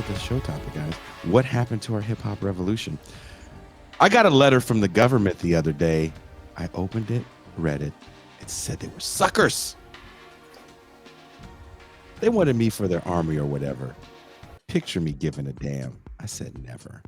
to the show topic, guys. What happened to our hip hop revolution? I got a letter from the government the other day. I opened it, read it. It said they were suckers. They wanted me for their army or whatever. Picture me giving a damn. I said never.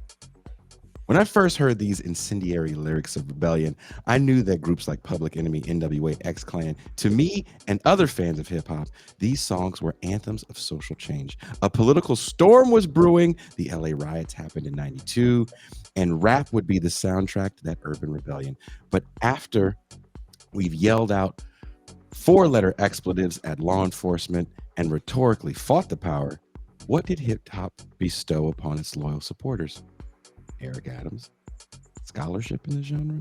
When I first heard these incendiary lyrics of rebellion, I knew that groups like Public Enemy, NWA, X Clan, to me and other fans of hip hop, these songs were anthems of social change. A political storm was brewing. The LA riots happened in 92, and rap would be the soundtrack to that urban rebellion. But after we've yelled out four-letter expletives at law enforcement and rhetorically fought the power, what did hip hop bestow upon its loyal supporters? Eric Adams, scholarship in the genre.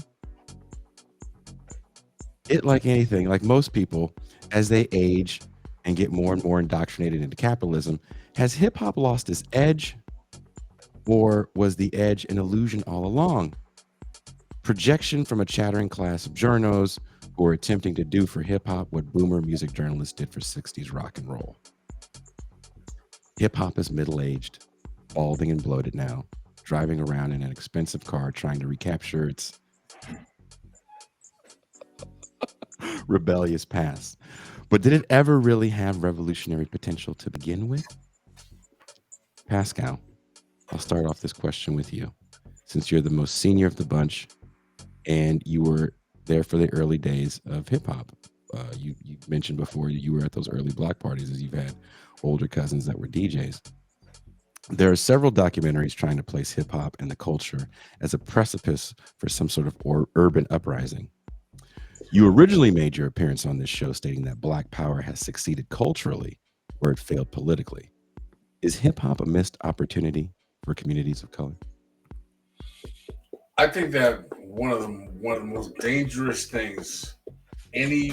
It, like anything, like most people, as they age and get more and more indoctrinated into capitalism, has hip hop lost its edge, or was the edge an illusion all along? Projection from a chattering class of journos who are attempting to do for hip hop what boomer music journalists did for 60s rock and roll. Hip hop is middle aged, balding and bloated now, driving around in an expensive car trying to recapture its rebellious past. But did it ever really have revolutionary potential to begin with? Pascal, I'll start off this question with you. Since you're the most senior of the bunch and you were there for the early days of hip hop, you mentioned before you were at those early block parties as you've had older cousins that were DJs. There are several documentaries trying to place hip hop and the culture as a precipice for some sort of urban uprising. You originally made your appearance on this show stating that Black Power has succeeded culturally where it failed politically. Is hip hop a missed opportunity for communities of color? I think that one of the most dangerous things any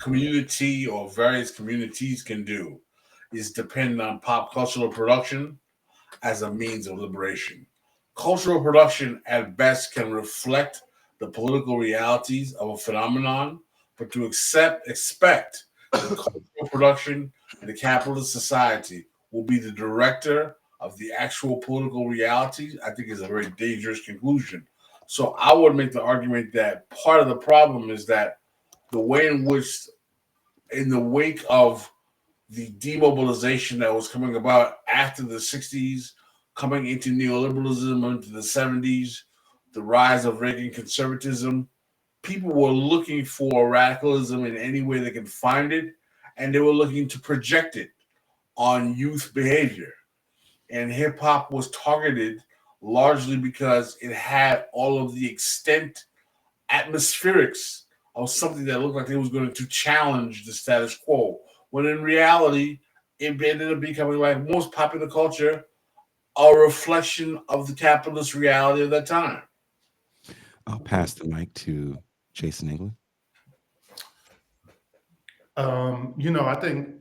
community or various communities can do is depend on pop cultural production as a means of liberation. Cultural production at best can reflect the political realities of a phenomenon, but to expect that cultural production in a capitalist society will be the director of the actual political realities, I think is a very dangerous conclusion. So I would make the argument that part of the problem is that the way in which, in the wake of the demobilization that was coming about after the 60s, coming into neoliberalism into the 70s, the rise of Reagan conservatism, people were looking for radicalism in any way they could find it, and they were looking to project it on youth behavior. And hip hop was targeted largely because it had all of the extent atmospherics of something that looked like it was going to challenge the status quo. When in reality, it ended up becoming, like most popular culture, a reflection of the capitalist reality of that time. I'll pass the mic to Jason England. I think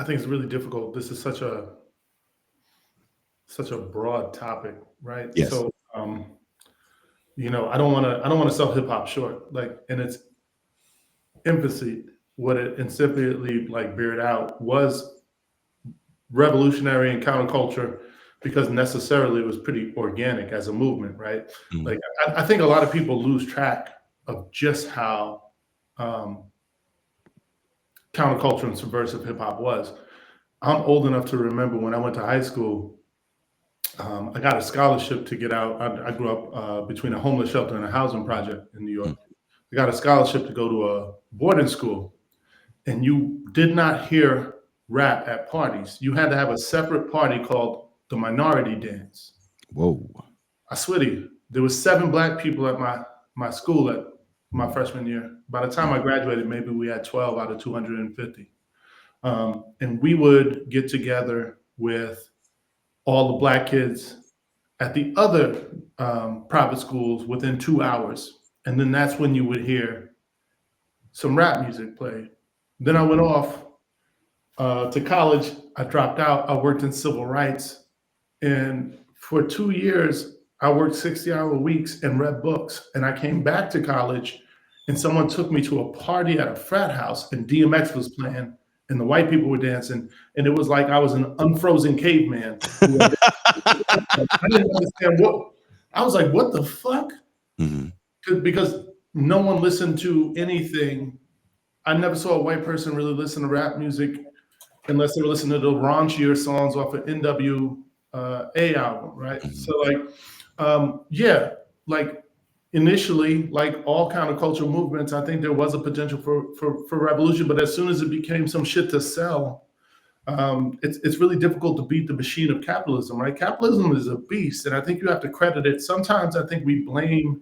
it's really difficult. This is such a broad topic, right? Yes. So, I don't want to sell hip hop short. Like in its infancy, what it incipiently like beared out was revolutionary and counterculture because necessarily it was pretty organic as a movement, right? Mm. Like I think a lot of people lose track of just how um, counterculture and subversive hip hop was. I'm old enough to remember when I went to high school. I got a scholarship to get out. I grew up between a homeless shelter and a housing project in New Mm. York. I got a scholarship to go to a boarding school, and you did not hear rap at parties. You had to have a separate party called the Minority Dance. Whoa. I swear to you, there was 7 black people at my school at my freshman year. By the time I graduated, maybe we had 12 out of 250. And we would get together with all the black kids at the other private schools within 2 hours. And then that's when you would hear some rap music played. Then I went off to college. I dropped out. I worked in civil rights. And for 2 years, I worked 60-hour weeks and read books. And I came back to college and someone took me to a party at a frat house and DMX was playing. and the white people were dancing, and it was like I was an unfrozen caveman. I didn't understand what I was like. What the fuck? Hmm. Because no one listened to anything. I never saw a white person really listen to rap music unless they were listening to the raunchier songs off of NWA album, right? So like, yeah, like initially, like all countercultural movements, I think there was a potential for revolution, but as soon as it became some shit to sell, it's really difficult to beat the machine of capitalism, right? Capitalism is a beast, and I think you have to credit it. Sometimes I think we blame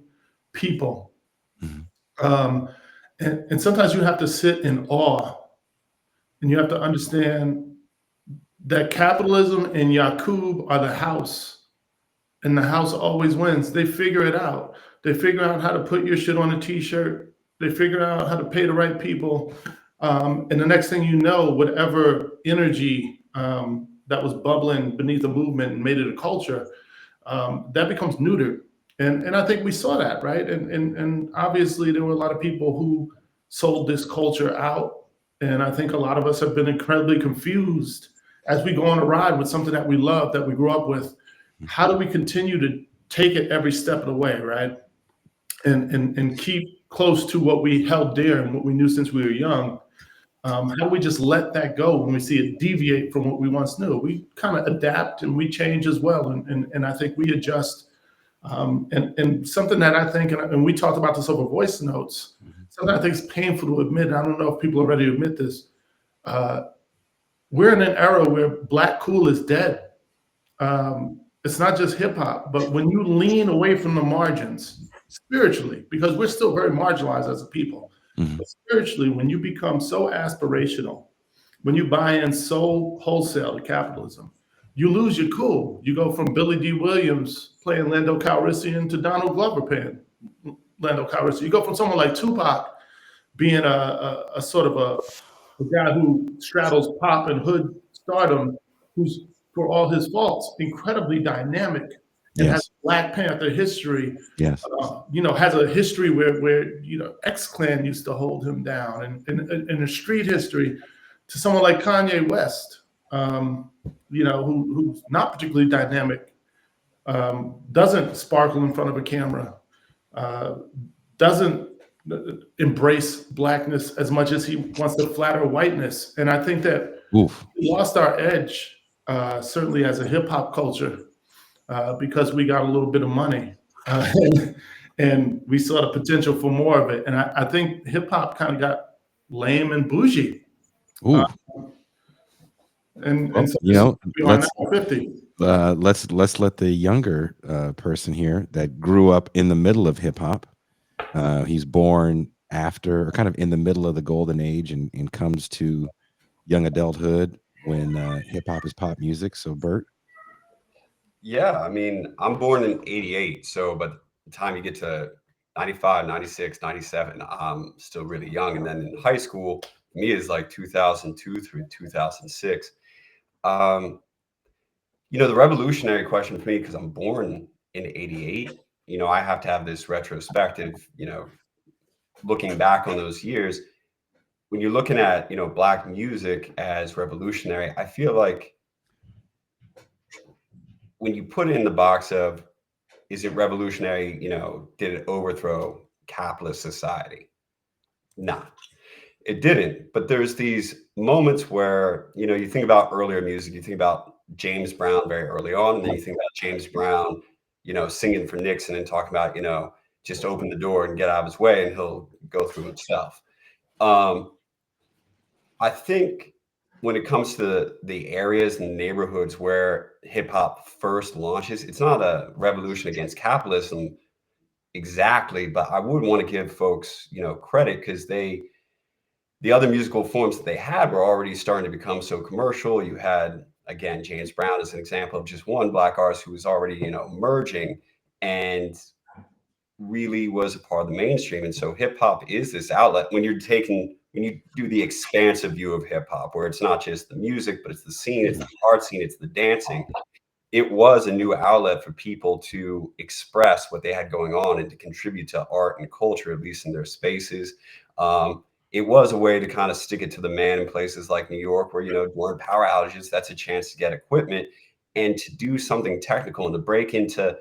people, Hmm. um, and sometimes you have to sit in awe, and you have to understand that capitalism and Yakub are the house, and the house always wins. They figure it out. They figure out how to put your shit on a t-shirt. They figure out how to pay the right people. And the next thing you know, whatever energy that was bubbling beneath the movement and made it a culture, that becomes neutered. And I think we saw that, right? And obviously there were a lot of people who sold this culture out. And I think a lot of us have been incredibly confused as we go on a ride with something that we love, that we grew up with. How do we continue to take it every step of the way, right? And keep close to what we held dear and what we knew since we were young. How do we just let that go when we see it deviate from what we once knew? We kind of adapt and we change as well. And I think we adjust. And something that I think, and we talked about this over voice notes, something I think is painful to admit. I don't know if people are ready to admit this. Uh, we're in an era where black cool is dead. It's not just hip hop, but when you lean away from the margins spiritually, because we're still very marginalized as a people, Hmm. but spiritually, when you become so aspirational, when you buy in so wholesale to capitalism, you lose your cool. You go from Billy D. Williams playing Lando Calrissian to Donald Glover playing Lando Calrissian. You go from someone like Tupac being a sort of a guy who straddles pop and hood stardom, who's, for all his faults, incredibly dynamic and has Yes. Black Panther history. Yes. Has a history where X Clan used to hold him down, and a street history, to someone like Kanye West, who's not particularly dynamic, doesn't sparkle in front of a camera, uh, doesn't embrace blackness as much as he wants to flatter whiteness. And I think that Oof. we lost our edge, certainly as a hip hop culture, because we got a little bit of money. And we saw the potential for more of it. And I think hip hop kind of got lame and bougie. Uh, Ooh. and Well, so this is we are now let's 50. let's let the younger person here that grew up in the middle of hip hop. He's born after, or kind of in the middle of the golden age, and comes to young adulthood when hip hop is pop music. So, Bert. Yeah, I mean, I'm born in 88. So by the time you get to 95, 96, 97, I'm still really young. And then in high school, me is like 2002 through 2006. Um, the revolutionary question for me, because I'm born in 88, I have to have this retrospective, looking back on those years. When you're looking at, Black music as revolutionary, I feel like when you put it in the box of, is it revolutionary? Did it overthrow capitalist society? Nah, it didn't. But there's these moments where, you think about earlier music, you think about James Brown very early on, and then you think about James Brown, singing for Nixon and talking about, just open the door and get out of his way and he'll go through himself. I think when it comes to the areas and neighborhoods where hip hop first launches, it's not a revolution against capitalism exactly, but I would want to give folks, credit, because the other musical forms that they had were already starting to become so commercial. You had, again, James Brown as an example of just one Black artist who was already, merging and really was a part of the mainstream. And so hip hop is this outlet when you do the expansive view of hip hop, where it's not just the music, but it's the scene, it's the art scene, it's the dancing. It was a new outlet for people to express what they had going on and to contribute to art and culture, at least in their spaces. it was a way to kind of stick it to the man in places like New York, where, during power outages, that's a chance to get equipment and to do something technical and to break into,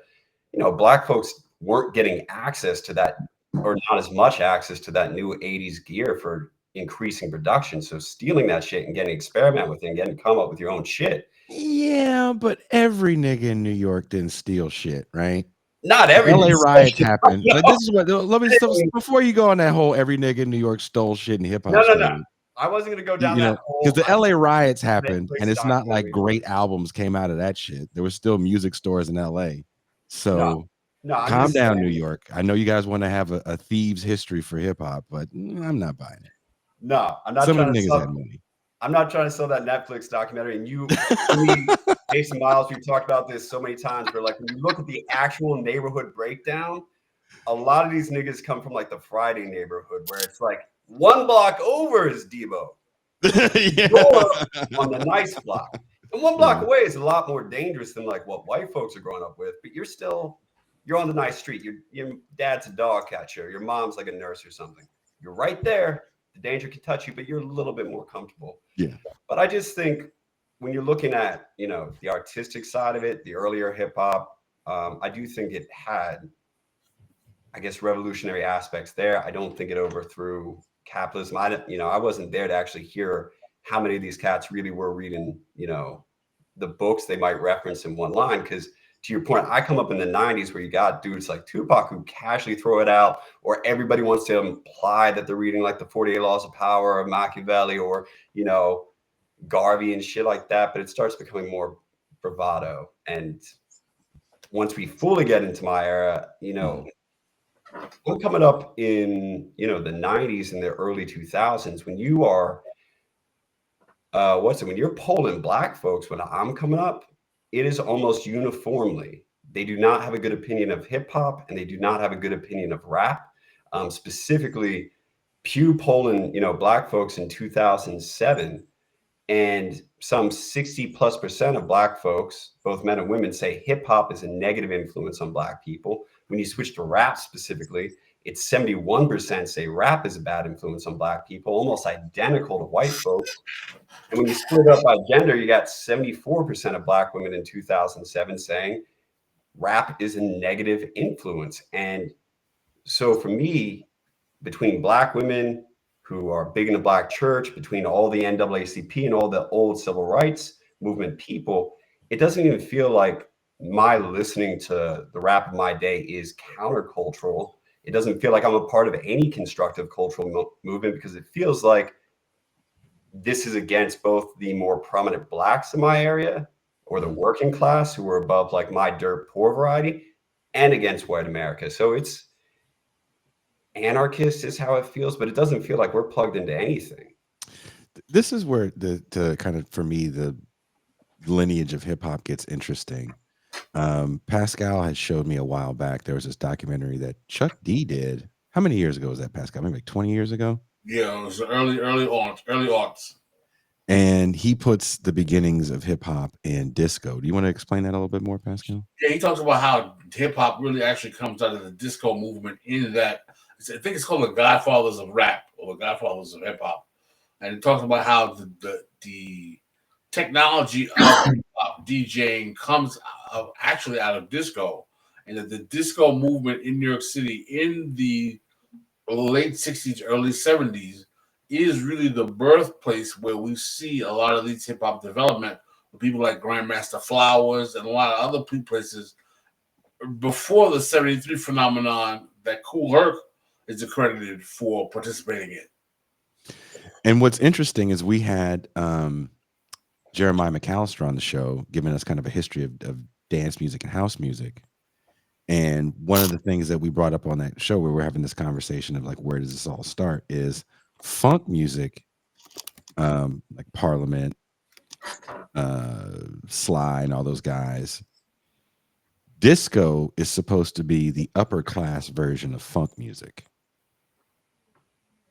Black folks weren't getting access to that, or not as much access to that new 80s gear for increasing production. So stealing that shit and getting experiment with it and getting come up with your own shit. Yeah, but every nigga in New York didn't steal shit, right? Not every LA riots happened. No. Like, this is what let me before you go on that whole every nigga in New York stole shit and hip hop. No. I wasn't gonna go down that whole, because the LA riots happened, Netflix and it's not like documentary. great albums came out of that shit. There were still music stores in LA. So No, I'm calm just down, saying. New York. I know you guys want to have a thieves history for hip hop, but I'm not buying it. No, I'm not Some of trying them to niggas sell. had money. I'm not trying to sell that Netflix documentary. And you, Jason Myles, we've talked about this so many times. Where, like, when you look at the actual neighborhood breakdown, a lot of these niggas come from like the Friday neighborhood, where it's like 1 block over is Debo. You're on the nice block. And 1 block away is a lot more dangerous than like what white folks are growing up with. But you're on the nice street. Your dad's a dog catcher. Your mom's like a nurse or something. You're right there. The danger can touch you, but you're a little bit more comfortable. Yeah. But I just think when you're looking at, the artistic side of it, the earlier hip hop, I do think it had, I guess, revolutionary aspects there. I don't think it overthrew capitalism. I wasn't there to actually hear how many of these cats really were reading, the books they might reference in one line. Because to your point, I come up in the 90s where you got dudes like Tupac who casually throw it out, or everybody wants to imply that they're reading like the 48 Laws of Power or Machiavelli or, Garvey and shit like that. But it starts becoming more bravado. And once we fully get into my era, I'm coming up in, the 90s and the early 2000s when you are, when you're polling Black folks, when I'm coming up, it is almost uniformly, they do not have a good opinion of hip hop and they do not have a good opinion of rap. Specifically, Pew polling, Black folks in 2007, and some 60+% of Black folks, both men and women, say hip hop is a negative influence on Black people. When you switch to rap specifically, it's 71% say rap is a bad influence on Black people, almost identical to white folks. And when you split it up by gender, you got 74% of Black women in 2007 saying rap is a negative influence. And so for me, between Black women who are big in the Black church, between all the NAACP and all the old civil rights movement people, it doesn't even feel like my listening to the rap of my day is countercultural. It doesn't feel like I'm a part of any constructive cultural movement, because it feels like this is against both the more prominent Blacks in my area or the working class who are above like my dirt poor variety, and against white America. So it's anarchist is how it feels, but it doesn't feel like we're plugged into anything. This is where the kind of, for me, the lineage of hip hop gets interesting. Pascal had showed me a while back, there was this documentary that Chuck D did. How many years ago was that, Pascal? Maybe like 20 years ago? Yeah, it was early aughts. And he puts the beginnings of hip hop and disco. Do you want to explain that a little bit more, Pascal? Yeah, he talks about how hip hop really actually comes out of the disco movement, in that I think it's called the Godfathers of Rap or the Godfathers of Hip Hop. And he talks about how the technology of hip hop DJing comes actually out of disco, and that the disco movement in New York City in the late 60s, early 70s is really the birthplace where we see a lot of these hip hop development with people like Grandmaster Flowers and a lot of other places before the 73 phenomenon that Kool Herc is accredited for participating in. And what's interesting is we had Jeremiah McAllister on the show, giving us kind of a history of dance music and house music. And one of the things that we brought up on that show, where we're having this conversation of like, where does this all start, is funk music, like Parliament, Sly, and all those guys. Disco is supposed to be the upper class version of funk music,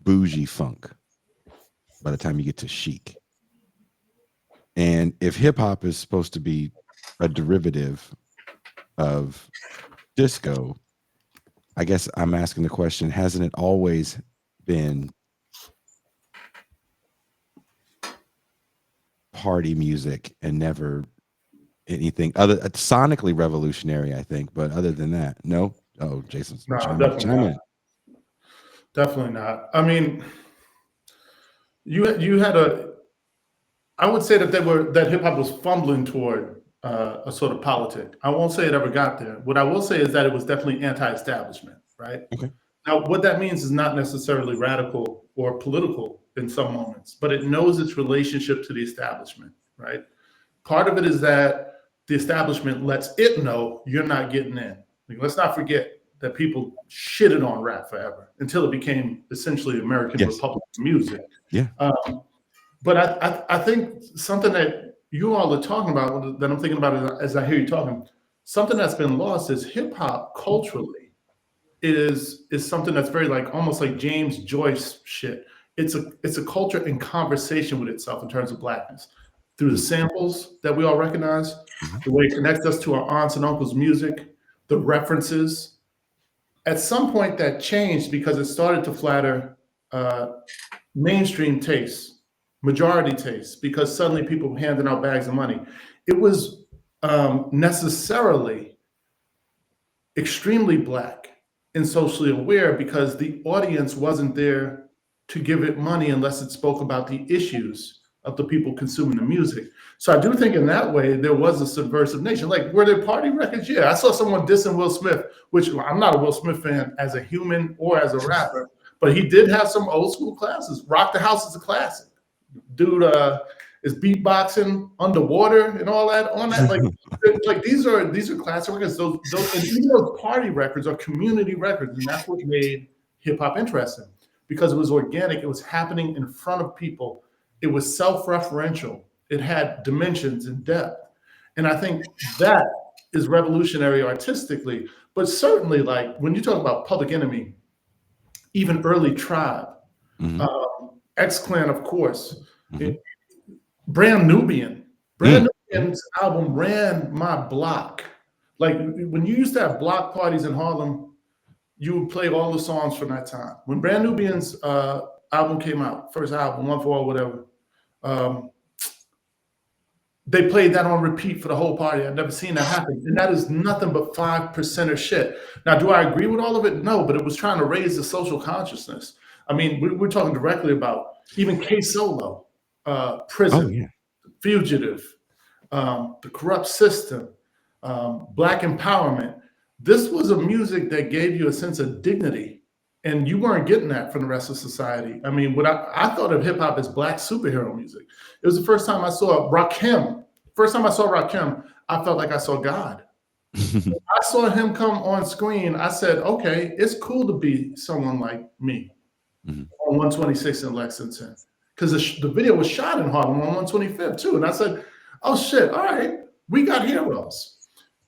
bougie funk, by the time you get to chic. And if hip hop is supposed to be a derivative of disco, I guess I'm asking the question, hasn't it always been party music and never anything other sonically revolutionary, I think. But other than that, no. Oh, Jason's No, chime definitely not. in. Definitely not. I mean, you had a. I would say that hip hop was fumbling toward a sort of politic. I won't say it ever got there. What I will say is that it was definitely anti-establishment, right? Okay. Now, what that means is not necessarily radical or political in some moments, but it knows its relationship to the establishment, right? Part of it is that the establishment lets it know you're not getting in. Like, let's not forget that people shitted on rap forever until it became essentially American Yes. Republican music. Yeah. But I think something that you all are talking about, that I'm thinking about as I hear you talking, something that's been lost is hip hop culturally is something that's very like almost like James Joyce shit. It's a culture in conversation with itself in terms of blackness through the samples that we all recognize, the way it connects us to our aunts and uncles' music, the references. At some point, that changed because it started to flatter mainstream tastes, majority tastes, because suddenly people were handing out bags of money. It was necessarily extremely black and socially aware because the audience wasn't there to give it money unless it spoke about the issues of the people consuming the music. So I do think in that way there was a subversive nature. Like, were there party records? Yeah, I saw someone dissing Will Smith, which I'm not a Will Smith fan as a human or as a rapper, but he did have some old school classes. Rock the House is a classic. Dude is beatboxing underwater and all that on that. Like these are classic records. Those and even those party records are community records, and that's what made hip hop interesting because it was organic. It was happening in front of people. It was self-referential. It had dimensions and depth, and I think that is revolutionary artistically. But certainly, like when you talk about Public Enemy, even early Tribe, X-Clan, of course. Brand Nubian's album ran my block. Like when you used to have block parties in Harlem, you would play all the songs from that time. When Brand Nubian's album came out, first album, One for All, whatever, they played that on repeat for the whole party. I've never seen that happen. And that is nothing but 5% of shit. Now, do I agree with all of it? No, but it was trying to raise the social consciousness. I mean, we're talking directly about even K Solo, Prison, Fugitive, the corrupt system, Black empowerment. This was a music that gave you a sense of dignity, and you weren't getting that from the rest of society. I mean, what I thought of hip hop as Black superhero music. It was the first time I saw Rakim. First time I saw Rakim, I felt like I saw God. I saw him come on screen. I said, okay, it's cool to be someone like me on 126 in Lexington. Because the video was shot in Harlem on 125th too. And I said, oh shit, all right, we got heroes.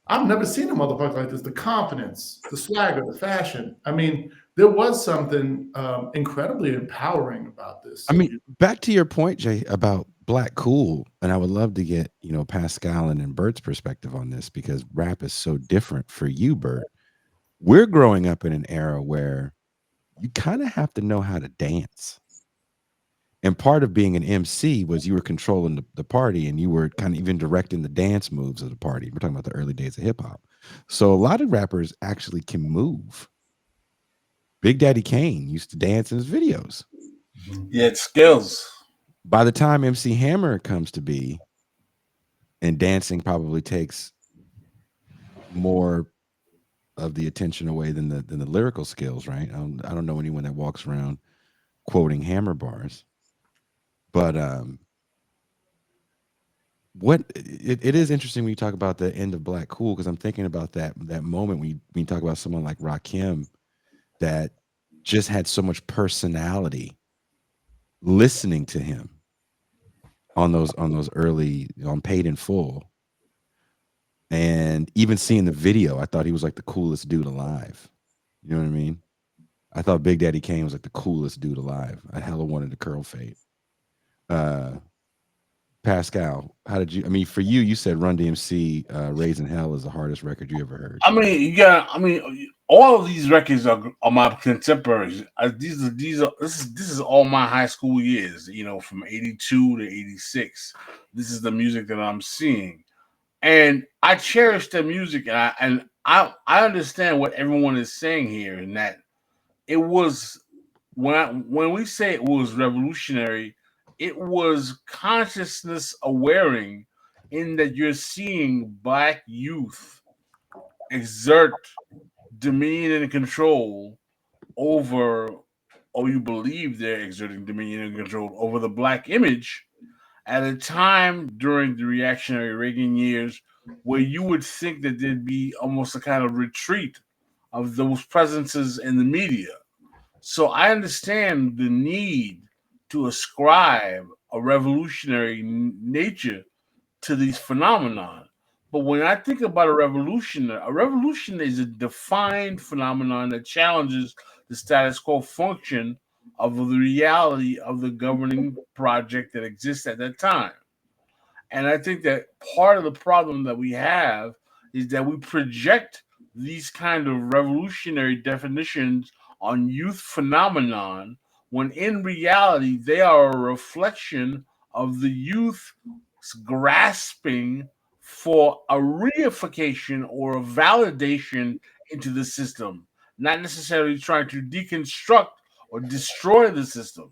I've never seen a motherfucker like this. The confidence, the swagger, the fashion. I mean, there was something incredibly empowering about this. I mean, back to your point, Jay, about Black cool, and I would love to get, Pascal and Bert's perspective on this because rap is so different for you, Bert. We're growing up in an era where you kind of have to know how to dance. And part of being an MC was you were controlling the party and you were kind of even directing the dance moves of the party. We're talking about the early days of hip hop. So a lot of rappers actually can move. Big Daddy Kane used to dance in his videos. Yeah, it's skills. By the time MC Hammer comes to be, and dancing probably takes more of the attention away than the lyrical skills, right? I don't know anyone that walks around quoting Hammer bars. But it is interesting when you talk about the end of Black Cool because I'm thinking about that moment when you talk about someone like Rakim that just had so much personality. Listening to him on those early on Paid in Full, and even seeing the video, I thought he was like the coolest dude alive. You know what I mean? I thought Big Daddy Kane was like the coolest dude alive. I hella wanted to curl fade. Pascal, how did you? I mean, for you said Run DMC, "Raising Hell" is the hardest record you ever heard. I mean, all of these records are my contemporaries. This is all my high school years. From '82 to '86. This is the music that I'm seeing, and I cherish the music, and I understand what everyone is saying here, and that it was when we say it was revolutionary, it was consciousness awareing, in that you're seeing black youth exert dominion and control over, or you believe they're exerting dominion and control over the black image at a time during the reactionary Reagan years where you would think that there'd be almost a kind of retreat of those presences in the media. So I understand the need to ascribe a revolutionary nature to these phenomena. But when I think about a revolution is a defined phenomenon that challenges the status quo function of the reality of the governing project that exists at that time. And I think that part of the problem that we have is that we project these kind of revolutionary definitions on youth phenomenon when in reality they are a reflection of the youth grasping for a reification or a validation into the system, not necessarily trying to deconstruct or destroy the system.